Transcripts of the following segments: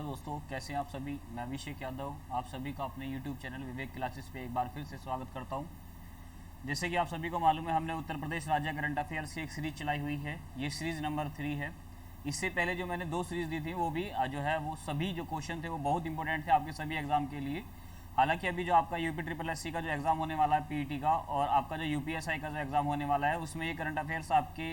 दोस्तों, कैसे हैं आप सभी। मैं अभिषेक यादव आप सभी का अपने YouTube चैनल विवेक क्लासेस पे एक बार फिर से स्वागत करता हूं। जैसे कि आप सभी को मालूम है, हमने उत्तर प्रदेश राज्य करंट अफेयर्स की एक सीरीज चलाई हुई है। ये सीरीज़ नंबर 3 है। इससे पहले जो मैंने 2 सीरीज़ दी थी वो भी जो है वो सभी जो क्वेश्चन थे वो बहुत इंपॉर्टेंट थे आपके सभी एग्जाम के लिए। हालांकि अभी जो आपका UPSSC का जो एग्ज़ाम होने वाला है PET का, और आपका जो UPSI का जो एग्ज़ाम होने वाला है, उसमें ये करंट अफेयर्स आपके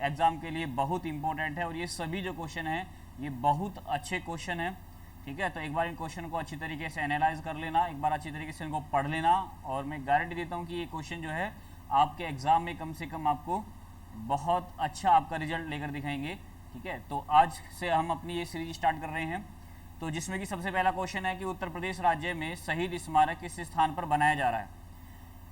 एग्ज़ाम के लिए बहुत इंपॉर्टेंट है। और ये सभी जो क्वेश्चन हैं ये बहुत अच्छे क्वेश्चन हैं। ठीक है, तो एक बार इन क्वेश्चन को अच्छी तरीके से एनालाइज कर लेना, एक बार अच्छी तरीके से इनको पढ़ लेना, और मैं गारंटी देता हूँ कि ये क्वेश्चन जो है आपके एग्ज़ाम में कम से कम आपको बहुत अच्छा आपका रिजल्ट लेकर दिखाएंगे। ठीक है, तो आज से हम अपनी ये सीरीज स्टार्ट कर रहे हैं। तो जिसमें कि सबसे पहला क्वेश्चन है कि उत्तर प्रदेश राज्य में शहीद स्मारक किस स्थान पर बनाया जा रहा है।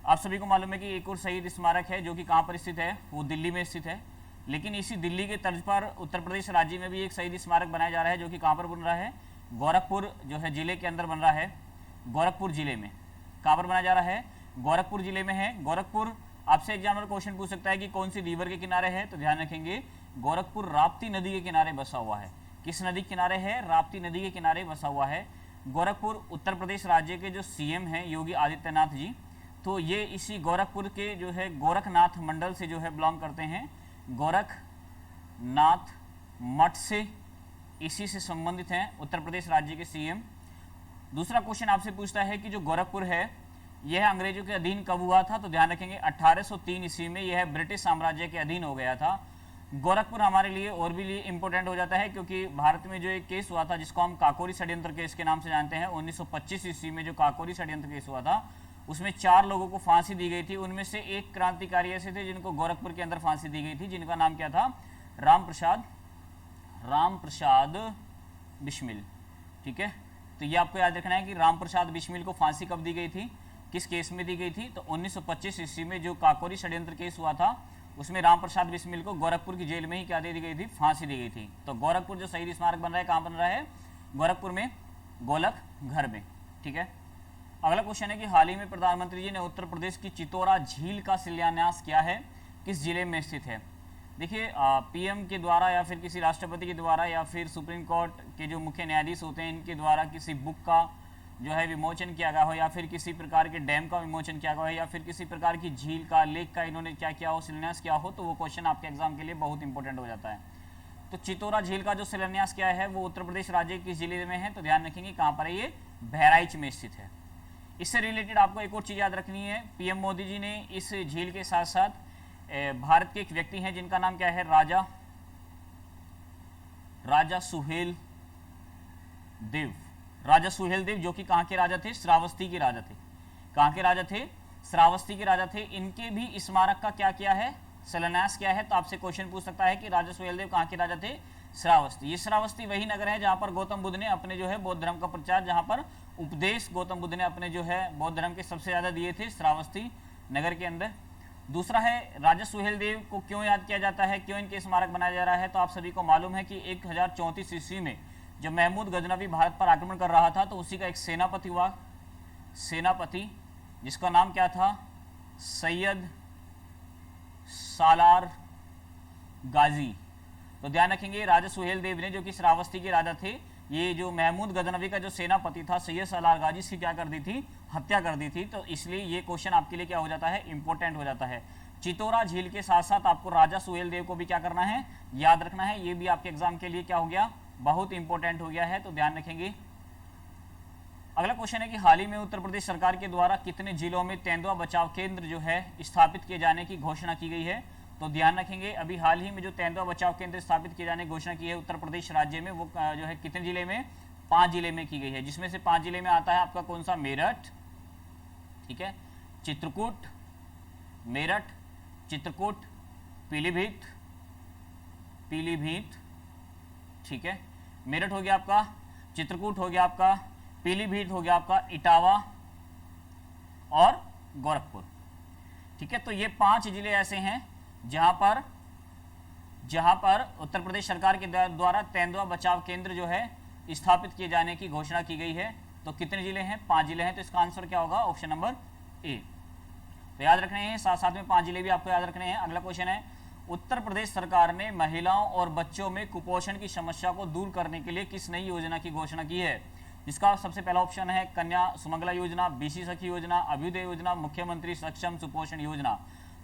आप सभी को मालूम है कि एक और शहीद स्मारक है जो कि कहाँ पर स्थित है, वो दिल्ली में स्थित है। लेकिन इसी दिल्ली के तर्ज पर उत्तर प्रदेश राज्य में भी एक शहीद स्मारक बनाया जा रहा है जो कि कहाँ पर बन रहा है, गोरखपुर जो है जिले के अंदर बन रहा है। गोरखपुर जिले में कहाँ पर बनाया जा रहा है, गोरखपुर जिले में है। गोरखपुर आपसे एग्जामिनर क्वेश्चन पूछ सकता है कि कौन सी रिवर के किनारे है, तो ध्यान रखेंगे गोरखपुर राप्ती नदी के किनारे बसा हुआ है। किस नदी के किनारे है, राप्ती नदी के किनारे बसा हुआ है गोरखपुर। उत्तर प्रदेश राज्य के जो CM हैं योगी आदित्यनाथ जी, तो ये इसी गोरखपुर के जो है गोरखनाथ मंडल से जो है बिलोंग करते हैं। गोरखनाथ मठ से, इसी से संबंधित हैं उत्तर प्रदेश राज्य के CM। दूसरा क्वेश्चन आपसे पूछता है कि जो गोरखपुर है यह अंग्रेजों के अधीन कब हुआ था, तो ध्यान रखेंगे 1803 ईस्वी में यह ब्रिटिश साम्राज्य के अधीन हो गया था। गोरखपुर हमारे लिए और भी लिए इंपॉर्टेंट हो जाता है क्योंकि भारत में जो एक केस हुआ था जिसको हम काकोरी षड्यंत्र केस के नाम से जानते हैं, 1925 ईस्वी में जो काकोरी षड्यंत्र केस हुआ था उसमें 4 लोगों को फांसी दी गई थी। उनमें से एक क्रांतिकारी ऐसे थे जिनको गोरखपुर के अंदर फांसी दी गई थी, जिनका नाम क्या था, राम प्रसाद बिस्मिल। ठीक है, तो ये आपको याद रखना है कि राम प्रसाद बिस्मिल को फांसी कब दी गई थी, किस केस में दी गई थी, तो 1925 ईस्वी में जो काकोरी षड्यंत्र केस हुआ था उसमें राम प्रसाद बिस्मिल को गोरखपुर की जेल में ही क्या दे दी गई थी, फांसी दी गई थी। तो गोरखपुर जो शहीद स्मारक बन रहा है कहाँ बन रहा है, गोरखपुर में, गोलक घर में। ठीक है, अगला क्वेश्चन है कि हाल ही में प्रधानमंत्री जी ने उत्तर प्रदेश की चितौरा झील का शिलान्यास किया है, किस जिले में स्थित है। देखिए PM के द्वारा या फिर किसी राष्ट्रपति के द्वारा या फिर सुप्रीम कोर्ट के जो मुख्य न्यायाधीश होते हैं इनके द्वारा किसी बुक का जो है विमोचन किया गया हो, या फिर किसी प्रकार के डैम का विमोचन किया गया हो, या फिर किसी प्रकार की झील का, लेक का इन्होंने क्या किया हो, शिलान्यास किया हो, तो वो क्वेश्चन आपके एग्जाम के लिए बहुत इंपॉर्टेंट हो जाता है। तो चितौरा झील का जो शिलान्यास किया है वो उत्तर प्रदेश राज्य के किस जिले में है, तो ध्यान रखेंगे कहाँ पर है, ये बहराइच में स्थित है। इससे रिलेटेड आपको एक और चीज़ याद रखनी है, PM मोदी जी ने इस झील के साथ साथ भारत के एक व्यक्ति हैं जिनका नाम क्या है, राजा सुहेल देव। राजा सुहेल देव जो कि कहाँ के राजा थे, श्रावस्ती के राजा थे। कहाँ के राजा थे, श्रावस्ती के राजा थे। इनके भी स्मारक का क्या किया है, शिलान्यास किया है। तो आपसे क्वेश्चन पूछ सकता है कि राजा सुहेल देव कहाँ के राजा थे, श्रावस्ती। ये श्रावस्ती वही नगर है जहाँ पर गौतम बुद्ध ने अपने जो है बौद्ध धर्म का प्रचार, जहाँ पर उपदेश गौतम बुद्ध ने अपने जो है बौद्ध धर्म के सबसे ज़्यादा दिए थे, श्रावस्ती नगर के अंदर। दूसरा है राजा सुहेल देव को क्यों याद किया जाता है, क्यों इनके स्मारक बनाया जा रहा है, तो आप सभी को मालूम है कि 1034 ईस्वी में जब महमूद गजनवी भारत पर आक्रमण कर रहा था तो उसी का एक सेनापति हुआ, सेनापति जिसका नाम क्या था, सैयद सालार गाजी। तो ध्यान रखेंगे राजा सुहेल देव ने जो कि श्रावस्ती के राजा थे, ये जो महमूद गजनवी का जो सेनापति था सैयद सालार गाजी, इसकी क्या कर दी थी, हत्या कर दी थी। तो इसलिए ये क्वेश्चन आपके लिए क्या हो जाता है, इंपॉर्टेंट हो जाता है। चितौरा झील के साथ साथ आपको राजा सुहेल देव को भी क्या करना है, याद रखना है। ये भी आपके एग्जाम के लिए क्या हो गया, बहुत इंपॉर्टेंट हो गया है, तो ध्यान रखेंगे। अगला क्वेश्चन है कि हाल ही में उत्तर प्रदेश सरकार के द्वारा कितने जिलों में तेंदुआ बचाव केंद्र जो है स्थापित किए जाने की घोषणा की गई है, तो ध्यान रखेंगे अभी हाल ही में जो तेंदुआ बचाव केंद्र स्थापित किए जाने की घोषणा की है उत्तर प्रदेश राज्य में, वो जो है कितने जिले में, 5 जिले में की गई है। जिसमें से 5 जिले में आता है आपका कौन सा, मेरठ, ठीक है, चित्रकूट, मेरठ, चित्रकूट, पीलीभीत, ठीक है, मेरठ हो गया आपका, चित्रकूट हो गया आपका, पीलीभीत हो गया आपका, इटावा और गोरखपुर। ठीक है, तो ये 5 जिले ऐसे हैं जहां पर उत्तर प्रदेश सरकार के द्वारा तेंदुआ बचाव केंद्र जो है स्थापित किए जाने की घोषणा की गई है। तो कितने जिले हैं, 5 जिले हैं। तो इसका आंसर क्या होगा, ऑप्शन नंबर A। तो याद रखने हैं, साथ साथ में 5 जिले भी आपको याद रखने हैं। अगला क्वेश्चन है उत्तर प्रदेश सरकार ने महिलाओं और बच्चों में कुपोषण की समस्या को दूर करने के लिए किस नई योजना की घोषणा की है? इसका सबसे पहला ऑप्शन है कन्या सुमंगला योजना, बीसी सखी योजना, अभ्युदय योजना, मुख्यमंत्री सक्षम सुपोषण योजना।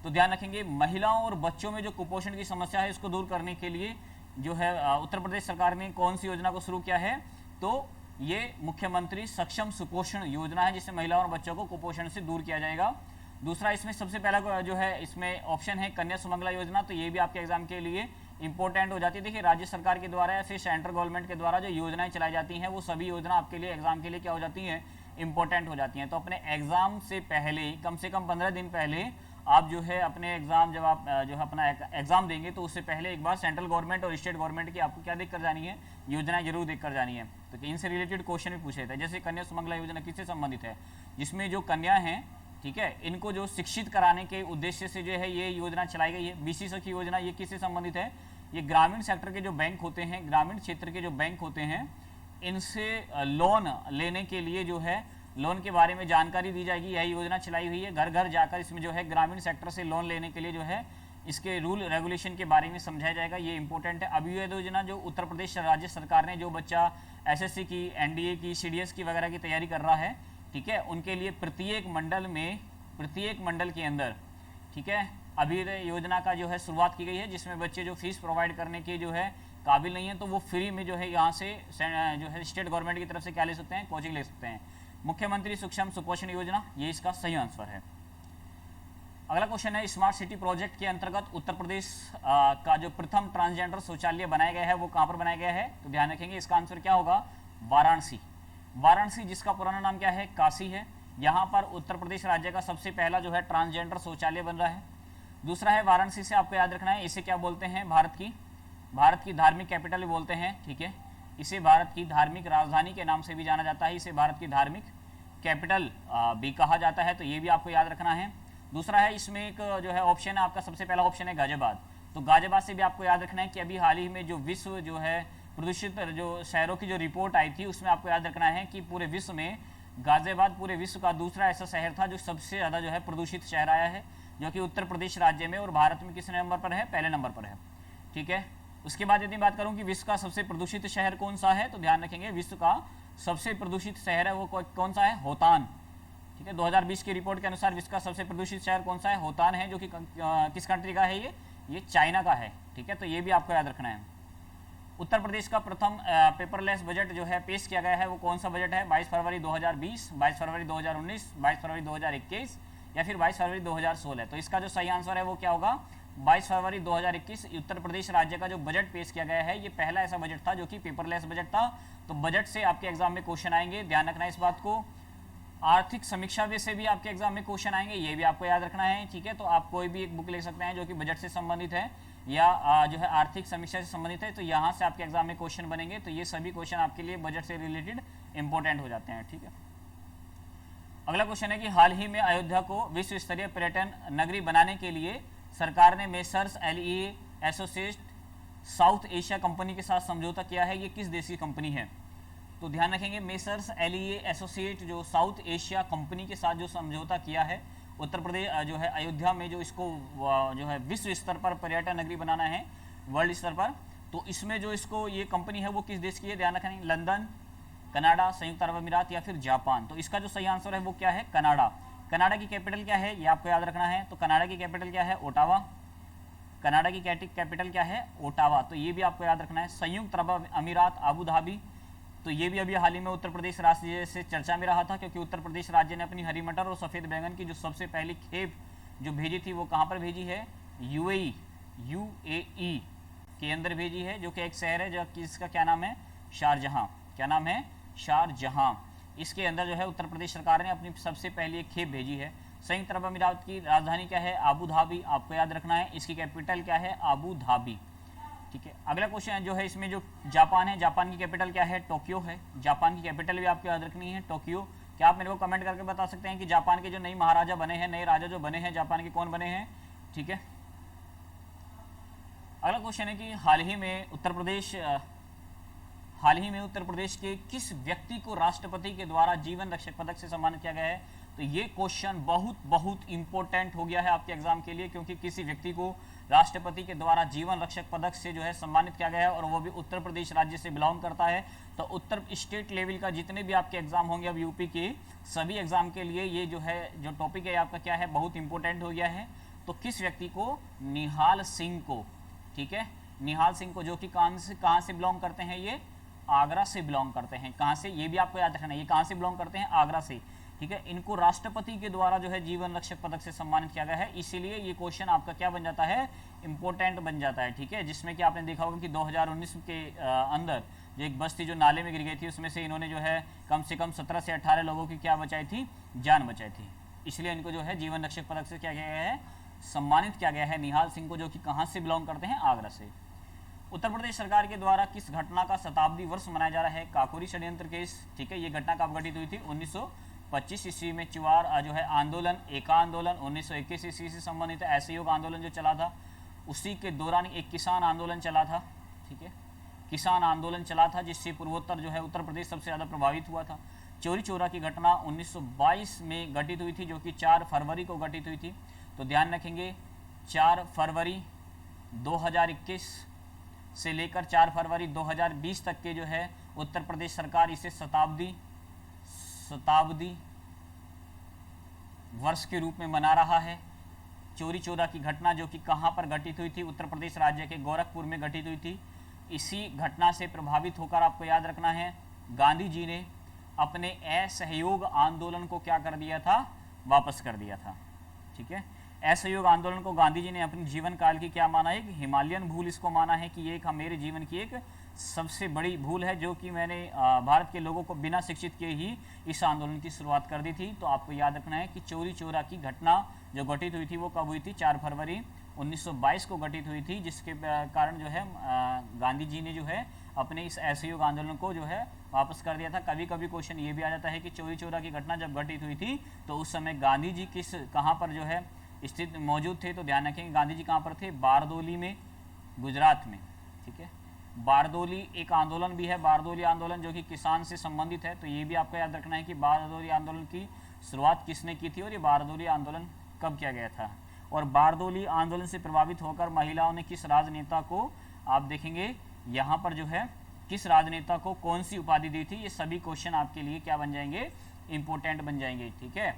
तो ध्यान रखेंगे, महिलाओं और बच्चों में जो कुपोषण की समस्या है इसको दूर करने के लिए जो है उत्तर प्रदेश सरकार ने कौन सी योजना को शुरू किया है? तो ये मुख्यमंत्री सक्षम सुपोषण योजना है, जिससे महिलाओं और बच्चों को कुपोषण से दूर किया जाएगा। दूसरा इसमें सबसे पहला जो है इसमें ऑप्शन है कन्या सुमंगला योजना। तो ये भी आपके एग्जाम के लिए इंपॉर्टेंट हो जाती है। देखिए, राज्य सरकार के द्वारा या फिर सेंट्रल गवर्नमेंट के द्वारा जो योजनाएं चलाई जाती हैं वो सभी योजना आपके लिए एग्जाम के लिए क्या हो जाती हैं? इंपॉर्टेंट हो जाती हैं। तो अपने एग्जाम से पहले कम से कम 15 दिन पहले आप जो है अपने एग्जाम, जब आप जो है अपना एग्जाम देंगे तो उससे पहले एक बार सेंट्रल गवर्नमेंट और स्टेट गवर्नमेंट की आपको क्या देख कर जानी है? योजनाएं जरूर देख कर जानी है। तो इनसे रिलेटेड क्वेश्चन भी पूछे थे। जैसे कन्या सुमंगला योजना किससे संबंधित है? जिसमें जो कन्या हैं, ठीक है, इनको जो शिक्षित कराने के उद्देश्य से जो है ये योजना चलाई गई है। बीसी सखी योजना ये किससे संबंधित है? ये ग्रामीण सेक्टर के जो बैंक होते हैं, ग्रामीण क्षेत्र के जो बैंक होते हैं, इनसे लोन लेने के लिए जो है लोन के बारे में जानकारी दी जाएगी। यह योजना चलाई हुई है। घर घर जाकर इसमें जो है ग्रामीण सेक्टर से लोन लेने के लिए जो है इसके रूल रेगुलेशन के बारे में समझाया जाएगा। ये इंपॉर्टेंट है। अभ्युदय योजना, जो उत्तर प्रदेश राज्य सरकार ने जो बच्चा एसएससी की, एनडीए की, सीडीएस की वगैरह की तैयारी कर रहा है, ठीक है, उनके लिए प्रत्येक मंडल के अंदर, ठीक है, अभ्युदय योजना का जो है शुरुआत की गई है, जिसमें बच्चे जो फीस प्रोवाइड करने के जो है काबिल नहीं है तो वो फ्री में जो है यहाँ से जो है स्टेट गवर्नमेंट की तरफ से क्या ले सकते हैं? कोचिंग ले सकते हैं। मुख्यमंत्री सूक्ष्म सुपोषण योजना, ये इसका सही आंसर है। अगला क्वेश्चन है, स्मार्ट सिटी प्रोजेक्ट के अंतर्गत उत्तर प्रदेश का जो प्रथम ट्रांसजेंडर शौचालय बनाया गया है वो कहाँ पर बनाया गया है? तो ध्यान रखेंगे, इसका आंसर क्या होगा? वाराणसी। वाराणसी, जिसका पुराना नाम क्या है? काशी है। यहाँ पर उत्तर प्रदेश राज्य का सबसे पहला जो है ट्रांसजेंडर शौचालय बन रहा है। दूसरा है, वाराणसी से आपको याद रखना है, इसे क्या बोलते हैं? भारत की धार्मिक कैपिटल भी बोलते हैं, ठीक है। इसे भारत की धार्मिक राजधानी के नाम से भी जाना जाता है। इसे भारत की धार्मिक कैपिटल भी कहा जाता है। तो ये भी आपको याद रखना है। दूसरा है, इसमें एक जो है ऑप्शन है आपका, सबसे पहला ऑप्शन है गाजियाबाद। तो गाजियाबाद से भी आपको याद रखना है कि अभी हाल ही में जो विश्व जो है प्रदूषित जो शहरों की जो रिपोर्ट आई थी उसमें आपको याद रखना है कि पूरे विश्व में गाजियाबाद पूरे विश्व का दूसरा ऐसा शहर था जो सबसे ज़्यादा जो है प्रदूषित शहर आया है, जो कि उत्तर प्रदेश राज्य में, और भारत में किस नंबर पर है? पहले नंबर पर है, ठीक है। उसके बाद यदि बात करूं कि विश्व का सबसे प्रदूषित शहर कौन सा है, तो ध्यान रखेंगे विश्व का सबसे प्रदूषित शहर है वो कौन सा है? होतान, ठीक है। 2020 की रिपोर्ट के अनुसार विश्व का सबसे प्रदूषित शहर कौन सा है? होतान है, जो कि किस कंट्री का है? ये चाइना का है, ठीक है। तो ये भी आपको याद रखना है। उत्तर प्रदेश का प्रथम पेपरलेस बजट जो है पेश किया गया है वो कौन सा बजट है? 22 फरवरी 2020, 22 फरवरी 2019, 22 फरवरी 2021 या फिर 22 फरवरी 2016। तो इसका जो सही आंसर है वो क्या होगा? 22 फरवरी 2021 उत्तर प्रदेश राज्य का जो बजट पेश किया गया है ये पहला ऐसा बजट था जो कि पेपरलेस बजट था। तो बजट से आपके एग्जाम में क्वेश्चन आएंगे, ध्यान रखना है इस बात को। आर्थिक समीक्षा से भी आपके एग्जाम में क्वेश्चन आएंगे, ये भी आपको याद रखना है, ठीक है। तो आप कोई भी एक बुक ले सकते हैं जो कि बजट से संबंधित है या जो है आर्थिक समीक्षा से संबंधित है, तो यहाँ से आपके एग्जाम में क्वेश्चन बनेंगे। तो ये सभी क्वेश्चन आपके लिए बजट से रिलेटेड इंपॉर्टेंट हो जाते हैं, ठीक है। अगला क्वेश्चन है कि हाल ही में अयोध्या को विश्व स्तरीय पर्यटन नगरी बनाने के लिए सरकार ने messrs LEA associate South Asia company के साथ समझौता किया है। ये किस देश की कंपनी है? तो ध्यान रखेंगे, मेसर्स एलईए एसोसिएट जो साउथ एशिया कंपनी के साथ जो समझौता किया है उत्तर प्रदेश जो है अयोध्या में, जो इसको जो है विश्व स्तर पर पर्यटन नगरी बनाना है, वर्ल्ड स्तर पर, तो इसमें जो इसको ये कंपनी है वो किस देश की है? ध्यान रखेंगे, लंदन, कनाडा, संयुक्त अरब अमीरात या फिर जापान। तो इसका जो सही आंसर है वो क्या है? कनाडा। कनाडा की कैपिटल क्या है? ये आपको याद रखना है। तो कनाडा की कैपिटल क्या है? ओटावा। कनाडा की कैपिटल क्या है? ओटावा। तो ये भी आपको याद रखना है। संयुक्त अरब अमीरात अबू धाबी, तो ये भी अभी हाल ही में उत्तर प्रदेश राज्य से चर्चा में रहा था, क्योंकि उत्तर प्रदेश राज्य ने अपनी हरी मटर और सफ़ेद बैंगन की जो सबसे पहली खेप जो भेजी थी वो कहाँ पर भेजी है? यूएई के अंदर भेजी है, जो कि एक शहर है जो कि इसका क्या नाम है? शारजहां। क्या नाम है? शारजहां। इसके अंदर जो है उत्तर प्रदेश सरकार ने अपनी सबसे पहली एक खेप भेजी है। संयुक्त अरब अमीरात की राजधानी क्या है? आबू धाबी, आपको याद रखना है। इसकी कैपिटल क्या है? आबू धाबी, ठीक है। अगला क्वेश्चन जो है इसमें जो जापान है, जापान की कैपिटल क्या है? टोक्यो है। जापान की कैपिटल भी आपको याद रखनी है, टोक्यो। क्या आप मेरे को कमेंट करके बता सकते हैं कि जापान के जो नए महाराजा बने हैं, नए राजा जो बने हैं जापान के, कौन बने हैं? ठीक है। अगला क्वेश्चन है कि हाल ही में उत्तर प्रदेश के किस व्यक्ति को राष्ट्रपति के द्वारा जीवन रक्षक पदक से सम्मानित किया गया है? तो ये क्वेश्चन बहुत इंपॉर्टेंट हो गया है आपके एग्जाम के लिए, क्योंकि किसी व्यक्ति को राष्ट्रपति के द्वारा जीवन रक्षक पदक से जो है सम्मानित किया गया है, और वो भी उत्तर प्रदेश राज्य से बिलोंग करता है। तो उत्तर स्टेट लेवल का जितने भी आपके एग्जाम होंगे अब यूपी के सभी एग्जाम के लिए ये जो है जो टॉपिक है आपका क्या है, बहुत इंपॉर्टेंट हो गया है। तो किस व्यक्ति को, निहाल सिंह को, ठीक है, निहाल सिंह को, जो कि कहाँ से बिलोंग करते हैं, ये आगरा से बिलोंग करते हैं। कहाँ से, ये भी आपको याद रखना है, ये कहाँ से बिलोंग करते हैं, आगरा से, ठीक है। इनको राष्ट्रपति के द्वारा जो है जीवन रक्षक पदक से सम्मानित किया गया है, इसीलिए ये क्वेश्चन आपका क्या बन जाता है, इंपॉर्टेंट बन जाता है, ठीक है। जिसमें कि आपने देखा होगा कि 2019 के अंदर जो एक बस थी जो नाले में गिर गई थी, उसमें से इन्होंने जो है कम से कम 17 से 18 लोगों की क्या बचाई थी, जान बचाई थी। इसलिए इनको जो है जीवन रक्षक पदक से क्या किया गया है, सम्मानित किया गया है, निहाल सिंह को, जो कि कहाँ से बिलोंग करते हैं, आगरा से। उत्तर प्रदेश सरकार के द्वारा किस घटना का शताब्दी वर्ष मनाया जा रहा है, काकोरी षड्यंत्र केस, ठीक है। ये घटना कब घटित हुई थी, 1925 ईस्वी में। चुवार जो है आंदोलन, एका आंदोलन 1921 ईस्वी से संबंधित है। असहयोग आंदोलन जो चला था, उसी के दौरान एक किसान आंदोलन चला था, ठीक है, किसान आंदोलन चला था, जिससे पूर्वोत्तर जो है उत्तर प्रदेश सबसे ज़्यादा प्रभावित हुआ था। चोरी चोरा की घटना 1922 में घटित हुई थी, जो कि 4 फरवरी को घटित हुई थी। तो ध्यान रखेंगे 4 फरवरी 2021 से लेकर 4 फरवरी 2020 तक के जो है उत्तर प्रदेश सरकार इसे शताब्दी वर्ष के रूप में मना रहा है। चोरी चोरा की घटना जो कि कहाँ पर घटित हुई थी, उत्तर प्रदेश राज्य के गोरखपुर में घटित हुई थी। इसी घटना से प्रभावित होकर आपको याद रखना है, गांधी जी ने अपने असहयोग आंदोलन को क्या कर दिया था, वापस कर दिया था, ठीक है। असहयोग आंदोलन को गांधी जी ने अपने जीवन काल की क्या माना है, एक हिमालयन भूल इसको माना है, कि ये एक मेरे जीवन की एक सबसे बड़ी भूल है, जो कि मैंने भारत के लोगों को बिना शिक्षित किए ही इस आंदोलन की शुरुआत कर दी थी। तो आपको याद रखना है कि चोरी चोरा की घटना जो घटित हुई थी वो कब हुई थी, 4 फरवरी 1922 को घटित हुई थी, जिसके कारण जो है गांधी जी ने जो है अपने इस असहयोग आंदोलन को जो है वापस कर दिया था। कभी कभी क्वेश्चन ये भी आ जाता है कि चोरी चोरा की घटना जब घटित हुई थी तो उस समय गांधी जी कहाँ पर जो है स्थित मौजूद थे। तो ध्यान रखेंगे गांधी जी कहाँ पर थे, बारदोली में, गुजरात में, ठीक है। बारदोली एक आंदोलन भी है, बारदोली आंदोलन जो कि किसान से संबंधित है। तो ये भी आपको याद रखना है कि बारदोली आंदोलन की शुरुआत किसने की थी और ये बारदोली आंदोलन कब किया गया था। और बारदोली आंदोलन से प्रभावित होकर महिलाओं ने किस राजनेता को, आप देखेंगे यहाँ पर जो है किस राजनेता को कौन सी उपाधि दी थी, ये सभी क्वेश्चन आपके लिए क्या बन जाएंगे, इंपॉर्टेंट बन जाएंगे, ठीक है।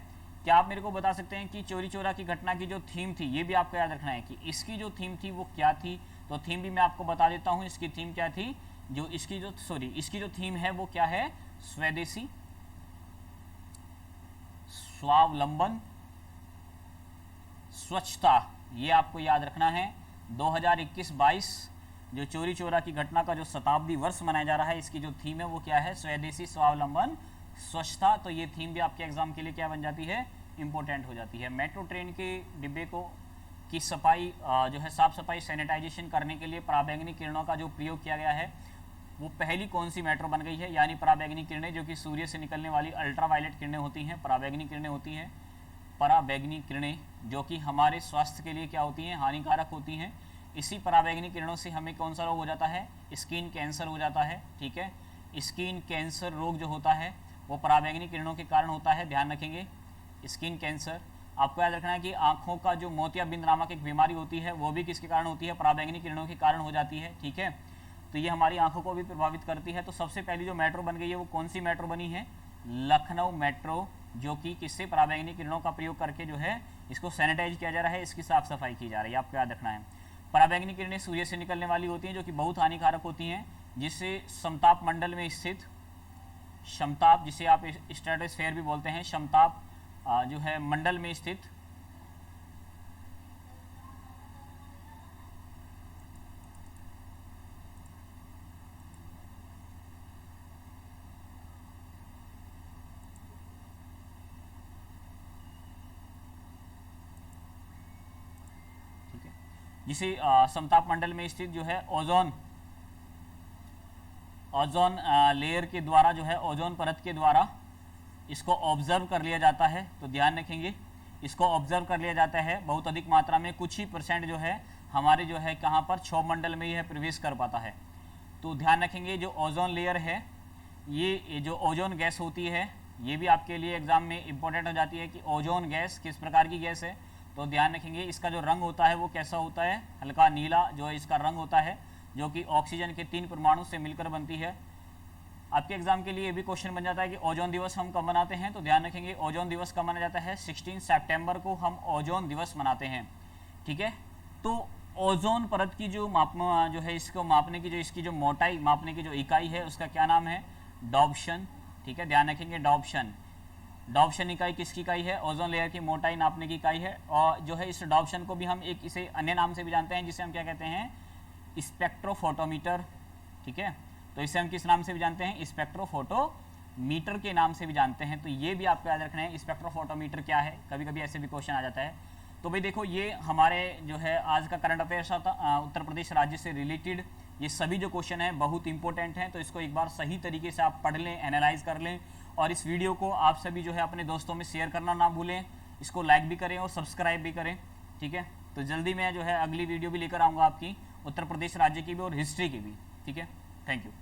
क्या आप मेरे को बता सकते हैं कि चोरी चोरा की घटना की जो थीम थी, ये भी आपको याद रखना है कि इसकी जो थीम थी वो क्या थी। तो थीम भी मैं आपको बता देता हूँ, इसकी थीम क्या थी, जो इसकी जो थीम है वो क्या है, स्वदेशी, स्वावलंबन, स्वच्छता। ये आपको याद रखना है। 2021-22 जो चोरी चोरा की घटना का जो शताब्दी वर्ष मनाया जा रहा है, इसकी जो थीम है वो क्या है, स्वदेशी, स्वावलंबन, स्वच्छता। तो ये थीम भी आपके एग्जाम के लिए क्या बन जाती है, इंपॉर्टेंट हो जाती है। मेट्रो ट्रेन के डिब्बे को की सफाई जो है साफ सफाई सैनिटाइजेशन करने के लिए पराबैंगनी किरणों का जो प्रयोग किया गया है, वो पहली कौन सी मेट्रो बन गई है। यानी पराबैंगनी किरणें जो कि सूर्य से निकलने वाली अल्ट्रावायलेट किरणें होती हैं, पराबैंगनी किरणें होती हैं। पराबैंगनी किरणें जो कि हमारे स्वास्थ्य के लिए क्या होती हैं, हानिकारक होती हैं। इसी पराबैंगनी किरणों से हमें कौन सा रोग हो जाता है, स्किन कैंसर हो जाता है, ठीक है। स्किन कैंसर रोग जो होता है वो पराबैंगनी किरणों के कारण होता है, ध्यान रखेंगे। स्किन कैंसर, आपको याद रखना है कि आंखों का जो मोतियाबिंद नामक एक बीमारी होती है वो भी किसके कारण होती है, पराबैंगनी किरणों के कारण हो जाती है, ठीक है। तो ये हमारी आंखों को भी प्रभावित करती है। तो सबसे पहली जो मेट्रो बन गई है वो कौन सी मेट्रो बनी है, लखनऊ मेट्रो, जो कि किससे, पराबैंगनी किरणों का प्रयोग करके जो है इसको सैनिटाइज किया जा रहा है, इसकी साफ सफाई की जा रही है, आपको याद रखना है। पराबैंगनी किरणें सूर्य से निकलने वाली होती हैं जो कि बहुत हानिकारक होती हैं, जिससे समताप मंडल में स्थित, समताप जिसे आप स्ट्रेटोस्फेयर भी बोलते हैं, समताप जो है मंडल में स्थित ठीक है, जिसे समताप मंडल में स्थित जो है ओजोन लेयर के द्वारा जो है, ओजोन परत के द्वारा इसको ऑब्जर्व कर लिया जाता है। तो ध्यान रखेंगे इसको ऑब्जर्व कर लिया जाता है बहुत अधिक मात्रा में, कुछ ही % जो है हमारे जो है कहाँ पर, क्षोभ मंडल में ही है प्रवेश कर पाता है। तो ध्यान रखेंगे जो ओजोन लेयर है, ये जो ओजोन गैस होती है, ये भी आपके लिए एग्जाम में इंपॉर्टेंट हो जाती है कि ओजोन गैस किस प्रकार की गैस है। तो ध्यान रखेंगे इसका जो रंग होता है वो कैसा होता है, हल्का नीला जो है इसका रंग होता है, जो कि ऑक्सीजन के 3 परमाणु से मिलकर बनती है। आपके एग्जाम के लिए भी क्वेश्चन बन जाता है कि ओजोन दिवस हम कब मनाते हैं, तो ध्यान रखेंगे ओजोन दिवस कब मनाया जाता है, 16 सितंबर को हम ओजोन दिवस मनाते हैं। ठीक है, तो ओजोन परत की जो जो है इसको मापने की जो इसकी जो मोटाई मापने की जो इकाई है उसका क्या नाम है, डॉप्शन। ठीक है, ध्यान रखेंगे डॉप्शन। डॉप्शन इकाई किसकी इकाई है, ओजोन लेयर की मोटाई नापने की इकाई है। और जो है इस डॉप्शन को भी हम एक इसे अन्य नाम से भी जानते हैं जिसे हम क्या कहते हैं, स्पेक्ट्रोफोटोमीटर। ठीक है, तो इसे हम किस नाम से भी जानते हैं, स्पेक्ट्रोफोटोमीटर के नाम से भी जानते हैं। तो ये भी आपको याद रखना है स्पेक्ट्रोफोटोमीटर क्या है, कभी कभी ऐसे भी क्वेश्चन आ जाता है। तो भाई देखो ये हमारे जो है आज का करंट अफेयर्स था उत्तर प्रदेश राज्य से रिलेटेड। ये सभी जो क्वेश्चन हैं बहुत इंपॉर्टेंट हैं, तो इसको एक बार सही तरीके से आप पढ़ लें, एनालाइज कर लें, और इस वीडियो को आप सभी जो है अपने दोस्तों में शेयर करना ना भूलें, इसको लाइक भी करें और सब्सक्राइब भी करें। ठीक है, तो जल्दी मैं जो है अगली वीडियो भी लेकर आऊँगा आपकी उत्तर प्रदेश राज्य की भी और हिस्ट्री की भी। ठीक है, थैंक यू।